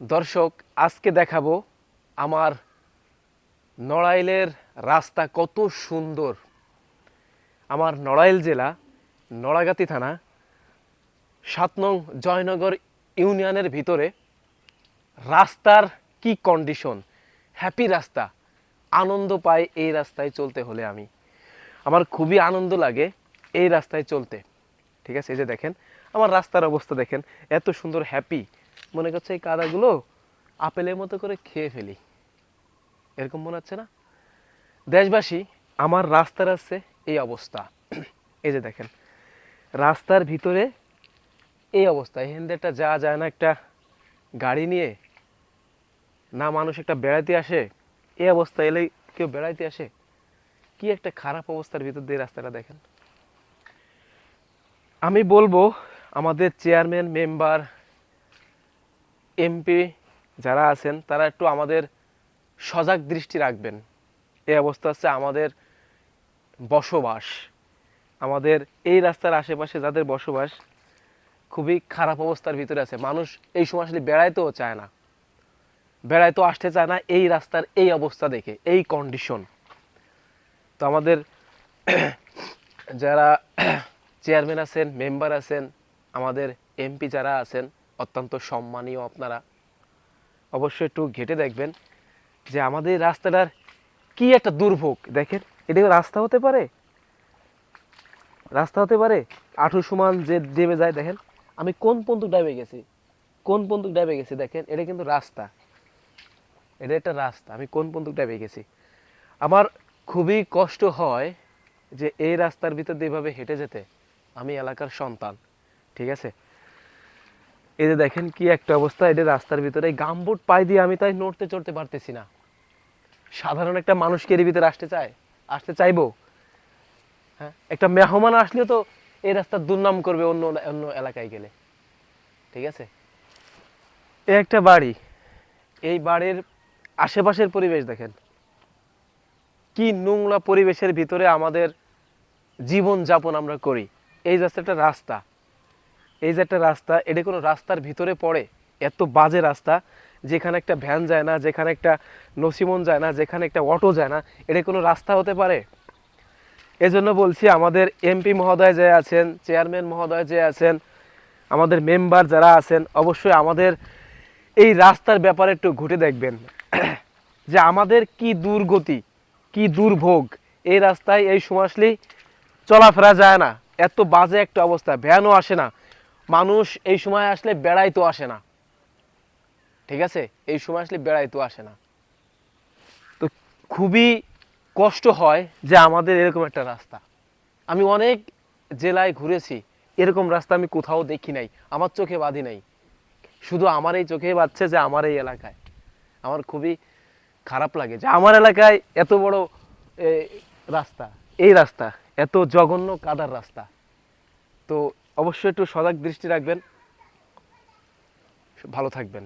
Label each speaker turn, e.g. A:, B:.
A: দর্শক, আজকে দেখাবো আমার নড়াইলের রাস্তা কত সুন্দর। আমার নড়াইল জেলা নড়াগাতি থানা ৭ নং জয়নগর ইউনিয়নের ভিতরে রাস্তার কি কন্ডিশন, হ্যাপি রাস্তা। আনন্দ পাই এই রাস্তায় চলতে হলে। আমার খুবই আনন্দ লাগে এই রাস্তায় চলতে। ঠিক আছে, এই যে দেখেন আমার রাস্তার অবস্থা দেখেন, এত সুন্দর হ্যাপি, মনে করছে এই কাদাগুলো আপেলের মতো করে খেয়ে ফেলি, এরকম মনে হচ্ছে না? দেশবাসী, আমার রাস্তার আছে এই অবস্থা। এই যে দেখেন রাস্তার ভিতরে এই অবস্থা, এখান দিয়ে একটা যাওয়া যায় না, একটা গাড়ি নিয়ে না মানুষ একটা বেড়াইতে আসে। এই অবস্থা এলে কেউ বেড়াইতে আসে? কি একটা খারাপ অবস্থার ভিতর দিয়ে রাস্তাটা দেখেন। আমি বলবো আমাদের চেয়ারম্যান, মেম্বার, এমপি যারা আছেন তারা একটু আমাদের সজাগ দৃষ্টি রাখবেন। এই অবস্থা হচ্ছে আমাদের বসবাস, আমাদের এই রাস্তার আশেপাশে যাদের বসবাস খুবই খারাপ অবস্থার ভিতরে আছে। মানুষ এই সময় আসলে বেড়াইতেও চায় না, বেড়াইতেও আসতে চায় না এই রাস্তার এই অবস্থা দেখে, এই কন্ডিশন। তো আমাদের যারা চেয়ারম্যান আছেন, মেম্বার আছেন, আমাদের এমপি যারা আছেন, অত্যন্ত সম্মানীয় আপনারা, অবশ্যই একটু ঘেঁটে দেখবেন যে আমাদের রাস্তাটার কি একটা দুর্ভোগ। দেখেন এটা রাস্তা হতে পারে? রাস্তা হতে পারে? আঠু সমান যে দেবে যায়, দেখেন আমি কোন পর্যন্ত ডাইবে গেছি, কোন পর্যন্ত ডাইবে গেছি। দেখেন এটা কিন্তু রাস্তা, এটা একটা রাস্তা, আমি কোন পর্যন্ত ডাইবে গেছি। আমার খুবই কষ্ট হয় যে এই রাস্তার ভিতর দিয়ে এভাবে হেঁটে যেতে। আমি এলাকার সন্তান, ঠিক আছে। এই যে দেখেন কি একটা অবস্থা, এটা রাস্তার ভিতরে গামবুট পায়ে দিয়ে আমি তাই নড়তে চড়তে পারতেছি না। সাধারণ একটা মানুষকে এর ভিতরে আসতে চায়? আসতে চাইবো? হ্যাঁ, একটা মেহমান আসলেও তো এই রাস্তার দুর্নাম করবে অন্য অন্য এলাকায় গেলে। ঠিক আছে, এ একটা বাড়ি, এই বাড়ির আশেপাশের পরিবেশ দেখেন, কি নোংরা পরিবেশের ভিতরে আমাদের জীবন যাপন আমরা করি। এই যে একটা রাস্তা, এই যে একটা রাস্তা, এটা কোনো রাস্তার ভিতরে পড়ে? এত বাজে রাস্তা, যেখানে একটা ভ্যান যায় না, যেখানে একটা নসিমন যায় না, যেখানে একটা অটো যায় না, এটা কোনো রাস্তা হতে পারে? এজন্য বলছি আমাদের এমপি মহোদয় যে আছেন, চেয়ারম্যান মহোদয় যে আছেন, আমাদের মেম্বার যারা আছেন, অবশ্যই আমাদের এই রাস্তার ব্যাপারে একটু ঘুরে দেখবেন যে আমাদের কি দুর্গতি, কি দুর্ভোগ। এই রাস্তায় এই সময় আসলেই চলাফেরা যায় না, এত বাজে একটা অবস্থা, ভ্যানও আসে না, মানুষ এই সময় আসলে বেড়াইতেও আসে না। ঠিক আছে, এই সময় আসলে বেড়াইতেও আসে না। তো খুবই কষ্ট হয় যে আমাদের এরকম একটা রাস্তা। আমি অনেক জেলায় ঘুরেছি, এরকম রাস্তা আমি কোথাও দেখি নাই, আমার চোখে বাঁধি নাই। শুধু আমার এই চোখে বাঁধছে যে আমার এই এলাকায়। আমার খুবই খারাপ লাগে যে আমার এলাকায় এত বড় রাস্তা, এই রাস্তা এত জঘন্য কাদার রাস্তা। তো অবশ্যই একটু সজাগ দৃষ্টি রাখবেন। ভালো থাকবেন।